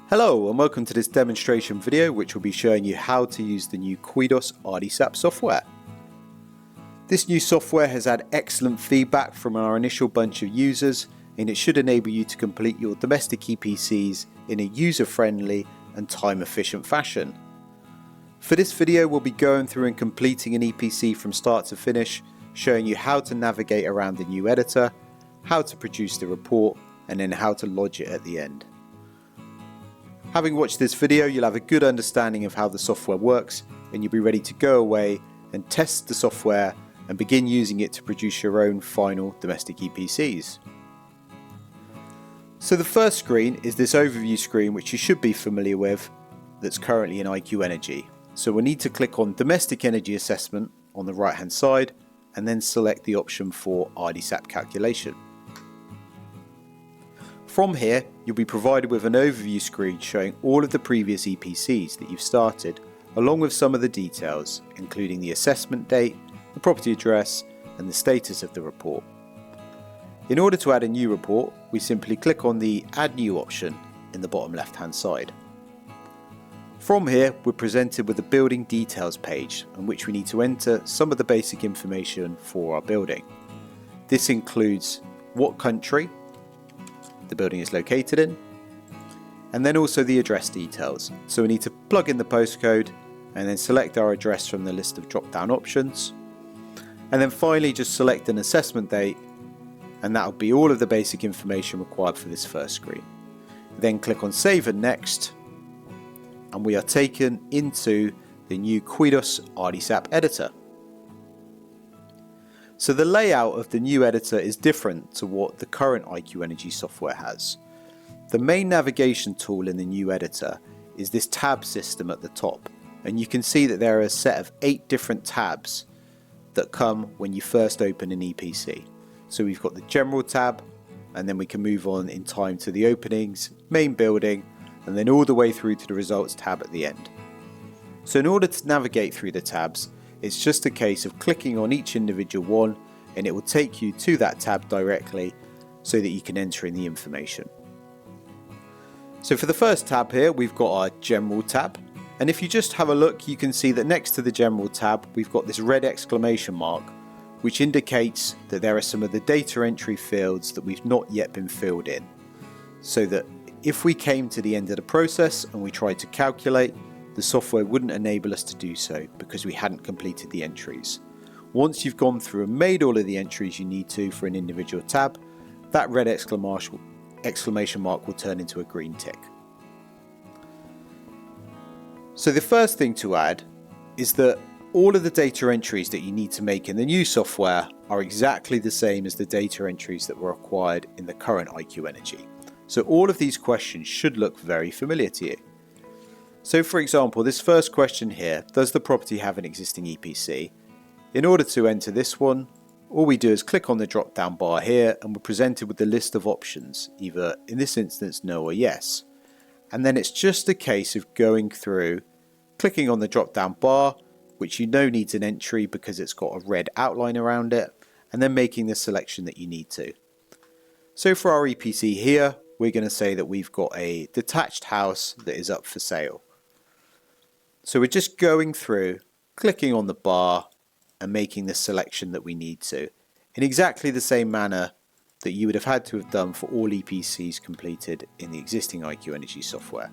Hello and welcome to this demonstration video which will be showing you how to use the new Quidos RdSAP software. This new software has had excellent feedback from our initial bunch of users and it should enable you to complete your domestic EPCs in a user-friendly and time-efficient fashion. For this video we'll be going through and completing an EPC from start to finish, showing you how to navigate around the new editor, how to produce the report and then how to lodge it at the end. Having watched this video, you'll have a good understanding of how the software works and you'll be ready to go away and test the software and begin using it to produce your own final domestic EPCs. So the first screen is this overview screen which you should be familiar with that's currently in IQ Energy. So we'll need to click on Domestic Energy Assessment on the right hand side and then select the option for RdSAP calculation. From here, you'll be provided with an overview screen showing all of the previous EPCs that you've started, along with some of the details, including the assessment date, the property address, and the status of the report. In order to add a new report, we simply click on the Add New option in the bottom left-hand side. From here, we're presented with a building details page, in which we need to enter some of the basic information for our building. This includes what country the building is located in, and then also the address details. So we need to plug in the postcode and then select our address from the list of drop-down options, and then finally just select an assessment date, and that'll be all of the basic information required for this first screen. Then click on Save and Next, and we are taken into the new Quidos RdSAP editor. So the layout of the new editor is different to what the current IQ Energy software has. The main navigation tool in the new editor is this tab system at the top, and you can see that there are a set of 8 different tabs that come when you first open an EPC. So we've got the General tab, and then we can move on in time to the Openings, Main Building, and then all the way through to the Results tab at the end. So in order to navigate through the tabs, it's just a case of clicking on each individual one and it will take you to that tab directly so that you can enter in the information. So for the first tab here, we've got our General tab, and if you just have a look, you can see that next to the General tab we've got this red exclamation mark which indicates that there are some of the data entry fields that we've not yet been filled in, so that if we came to the end of the process and we tried to calculate, the software wouldn't enable us to do so because we hadn't completed the entries. Once you've gone through and made all of the entries you need to for an individual tab, that red exclamation mark will turn into a green tick. So the first thing to add is that all of the data entries that you need to make in the new software are exactly the same as the data entries that were acquired in the current IQ Energy. So all of these questions should look very familiar to you. So for example, this first question here, does the property have an existing EPC? In order to enter this one, all we do is click on the drop down bar here and we're presented with the list of options, either in this instance no or yes. And then it's just a case of going through, clicking on the drop down bar, which you know needs an entry because it's got a red outline around it, and then making the selection that you need to. So for our EPC here, we're going to say that we've got a detached house that is up for sale. So we're just going through, clicking on the bar and making the selection that we need to, in exactly the same manner that you would have had to have done for all EPCs completed in the existing IQ Energy software.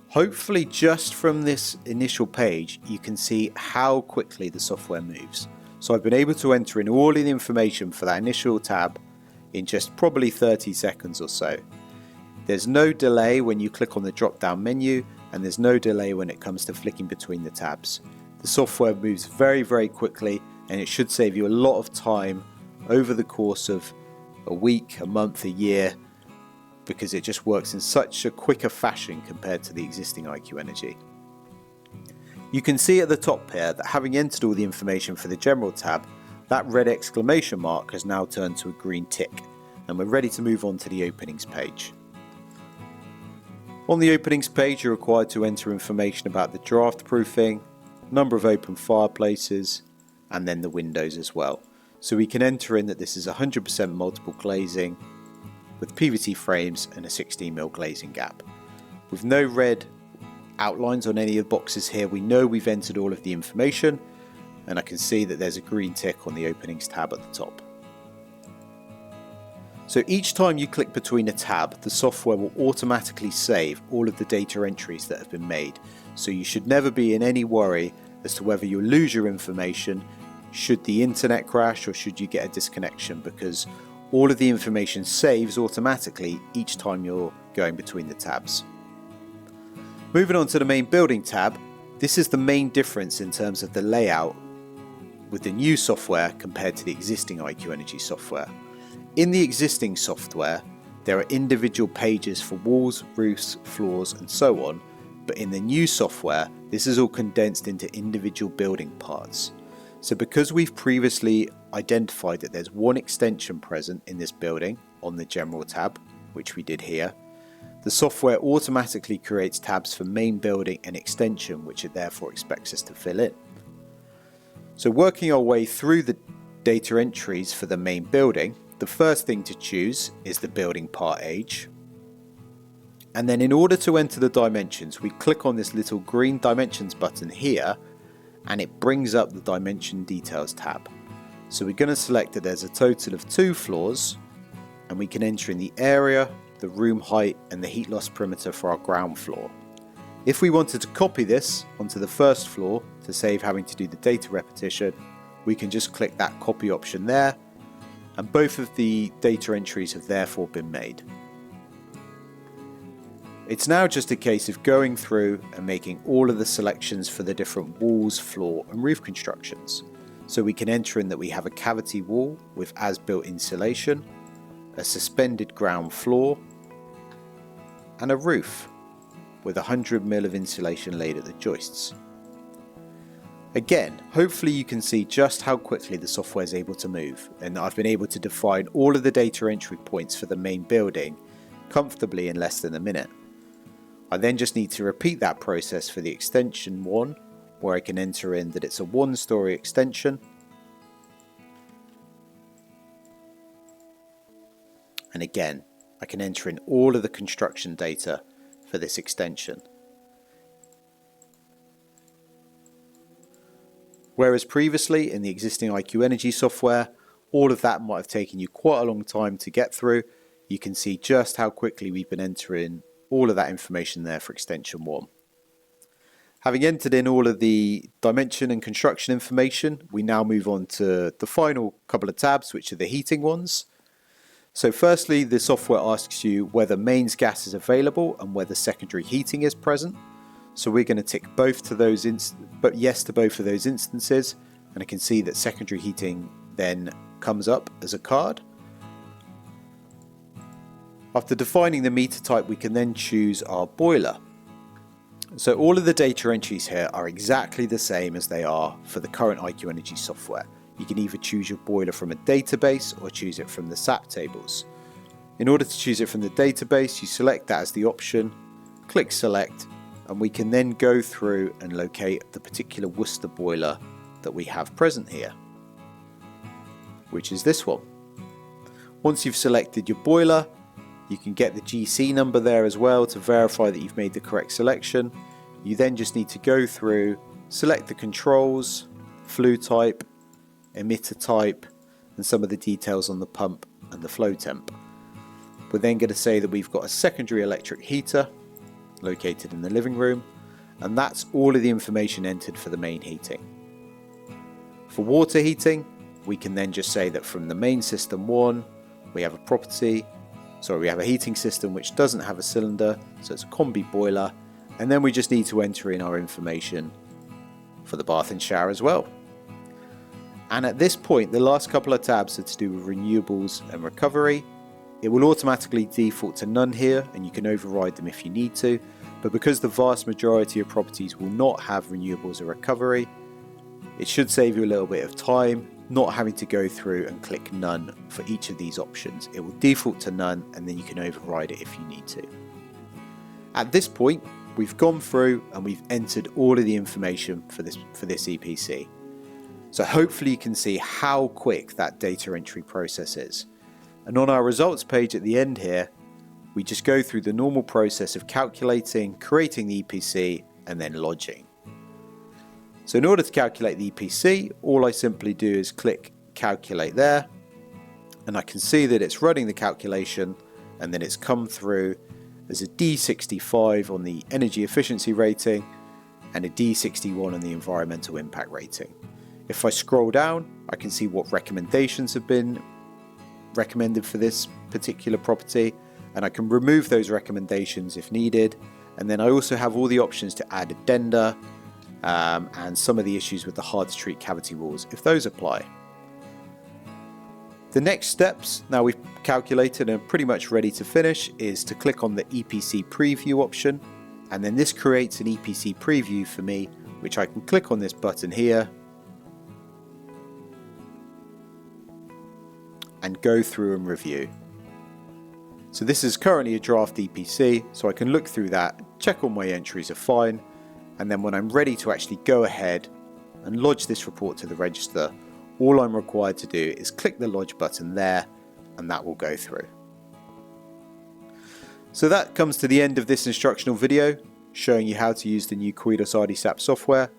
Hopefully just from this initial page you can see how quickly the software moves. So I've been able to enter in all of the information for that initial tab in just probably 30 seconds or so. There's no delay when you click on the drop down menu, and there's no delay when it comes to flicking between the tabs. The software moves very quickly and it should save you a lot of time over the course of a week, a month, a year, because it just works in such a quicker fashion compared to the existing IQ Energy. You can see at the top here that having entered all the information for the General tab, that red exclamation mark has now turned to a green tick and we're ready to move on to the Openings page. On the Openings page you're required to enter information about the draft proofing, number of open fireplaces, and then the windows as well. So we can enter in that this is 100% multiple glazing with PVC frames and a 16mm glazing gap. With no red outlines on any of the boxes here, we know we've entered all of the information, and I can see that there's a green tick on the openings tab at the top. So each time you click between a tab, the software will automatically save all of the data entries that have been made. So you should never be in any worry as to whether you'll lose your information, should the internet crash, or should you get a disconnection, because all of the information saves automatically each time you're going between the tabs. Moving on to the main building tab, this is the main difference in terms of the layout with the new software compared to the existing IQ Energy software. In the existing software, there are individual pages for walls, roofs, floors, and so on, but in the new software, this is all condensed into individual building parts. So because we've previously identified that there's one extension present in this building on the General tab, which we did here, the software automatically creates tabs for main building and extension, which it therefore expects us to fill in. So working our way through the data entries for the main building, the first thing to choose is the building part age. And then in order to enter the dimensions, we click on this little green dimensions button here, and it brings up the dimension details tab. So we're going to select that there's a total of 2 floors, and we can enter in the area, the room height, and the heat loss perimeter for our ground floor. If we wanted to copy this onto the first floor to save having to do the data repetition, we can just click that copy option there, and both of the data entries have therefore been made. It's now just a case of going through and making all of the selections for the different walls, floor, and roof constructions. So we can enter in that we have a cavity wall with as-built insulation, a suspended ground floor, and a roof with 100 mm of insulation laid at the joists. Again, hopefully you can see just how quickly the software is able to move, and I've been able to define all of the data entry points for the main building comfortably in less than a minute. I then just need to repeat that process for the extension one, where I can enter in that it's a 1-story extension, and again I can enter in all of the construction data for this extension. Whereas previously in the existing IQ Energy software, all of that might have taken you quite a long time to get through, you can see just how quickly we've been entering all of that information there for extension 1. Having entered in all of the dimension and construction information, we now move on to the final couple of tabs, which are the heating ones. So firstly, the software asks you whether mains gas is available and whether secondary heating is present. So we're going to tick both to those yes to both of those instances, and I can see that secondary heating then comes up as a card. After defining the meter type, we can then choose our boiler. So all of the data entries here are exactly the same as they are for the current IQ Energy software. You can either choose your boiler from a database or choose it from the SAP tables. In order to choose it from the database, you select that as the option, click select, and we can then go through and locate the particular Worcester boiler that we have present here, which is this one. Once you've selected your boiler, you can get the GC number there as well to verify that you've made the correct selection. You then just need to go through, select the controls, flue type, emitter type, and some of the details on the pump and the flow temp. We're then going to say that we've got a secondary electric heater located in the living room, and that's all of the information entered for the main heating. For water heating, we can then just say that from the main system 1, we have a heating system which doesn't have a cylinder, so it's a combi boiler, and then we just need to enter in our information for the bath and shower as well. And at this point, the last couple of tabs are to do with renewables and recovery. It will automatically default to none here, and you can override them if you need to, but because the vast majority of properties will not have renewables or recovery, it should save you a little bit of time not having to go through and click none for each of these options. It will default to none, and then you can override it if you need to. At this point, we've gone through and we've entered all of the information for this EPC. So hopefully you can see how quick that data entry process is. And on our results page at the end here, we just go through the normal process of calculating, creating the EPC and then lodging. So in order to calculate the EPC, all I simply do is click calculate there, and I can see that it's running the calculation, and then it's come through as a D65 on the energy efficiency rating and a D61 on the environmental impact rating. If I scroll down, I can see what recommendations have been recommended for this particular property, and I can remove those recommendations if needed. And then I also have all the options to add addenda and some of the issues with the hard to treat cavity walls if those apply. The next steps, now we've calculated and are pretty much ready to finish, is to click on the EPC preview option, and then this creates an EPC preview for me, which I can click on this button here and go through and review. So this is currently a draft EPC, so I can look through that, check all my entries are fine, and then when I'm ready to actually go ahead and lodge this report to the register, all I'm required to do is click the lodge button there, and that will go through. So that comes to the end of this instructional video showing you how to use the new Quidos RdSAP software.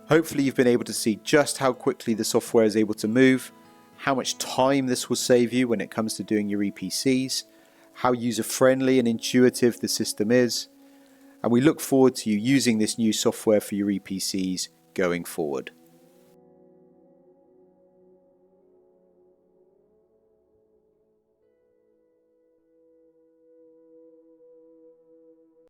Hopefully you've been able to see just how quickly the software is able to move, how much time this will save you when it comes to doing your EPCs, how user-friendly and intuitive the system is, and we look forward to you using this new software for your EPCs going forward.